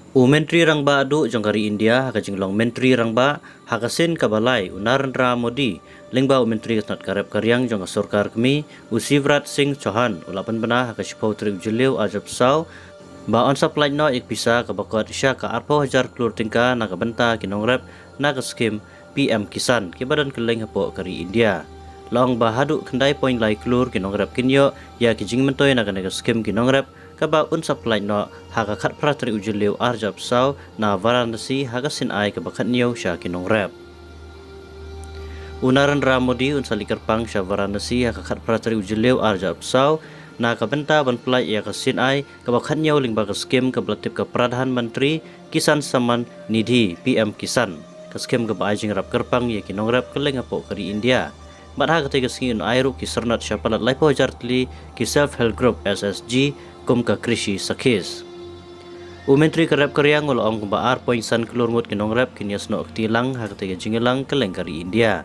Menteri Rangba adu jangkari India haka jinglong Menteri Rangba hakasin kabalai Narendra Modi lingba Menteri Kesnat Karep Karyang jangka Sorkar kami Shivrat Singh Chauhan ulapan bena haka shipau trik juliu ajab sau ba on supply no ik bisa kabakot isya ka arpo hajar klur tingka naga benta kinongrep naga skim PM Kisan ke badan keleng hapo kari India. Long bahadu kendai poin lai klur kinongrep kinyo ya kijing mentoy naga skim kinongrep kaba supply no haka khat pratri ujuleu arjab sau na Varanasi haka sin ai kabakat niyo sya kinongrep. Narendra Modi salikar pang sya Varanasi haka khat pratri ujuleu arjab sau na kabenta ban plai ya kasin ai kabakat niyo lingba ka skim kablatip ka Pradhan Menteri Kisan Samman Nidhi PM Kisan ka skim ka baajing rap kerpang ya kinongrep keleng apo kari India. Madha katiga singin airu kisarnat syapalat laipo jartli ki self help group SSG kum ka krishi sakhis. Menteri Karep Karyang ngolong kumbaar poinsan kelurmut kinongrep kinias no aktilang hakatiga jingilang keleng kari India.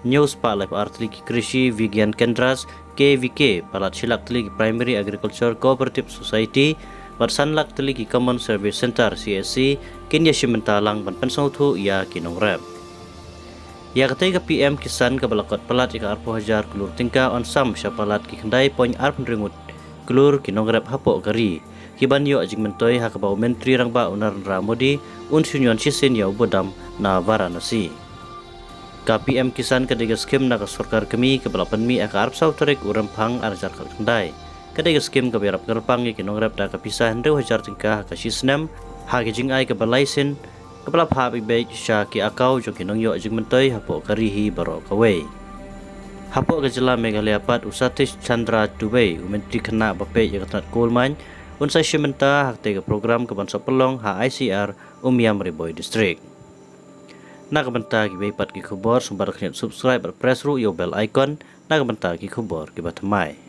News pa live artli ki krishi Vigyan Kendras KVK palat silak tli ki Primary Agriculture Cooperative Society batsanlak tli ki Common Service Center CSC kinya simentalang ban pensautu ya kinongrep. Ya ketiga PM Kisan kabalakot palat ika arpo hajar kelur tingka on sam syapalat ki kendai poin arp ringut kelur kinongrep hapo kari kiban yo ajing mentoy hakabau Menteri Rangba Narendra Modi sunyon sisin ya ubodam na Varanasi. KPM Kisan ketiga skim naga Sorkar kami kebalapan mi aka arp sauterik urempang arjar kendai ketiga skim kaberap kerpang ya kinongrep da kapisah hendew hajar tingka kasisnem haki jing ai kabalaisin kepala pahak baik syaki akau jo kinong yo ajing mentoy hapo karihi baro kawai. Hapo kejela Meghalaya Pat Satish Chandra Dubey Menteri kena bape yang ketat kulman unsai simenta hak tega program kebansa pelong ICR Umiam Riboy District. Nak benta ki bay pat ki khubor sumbar khnyat subscribe press ru yo bell icon nak benta ki khubor ki batamai.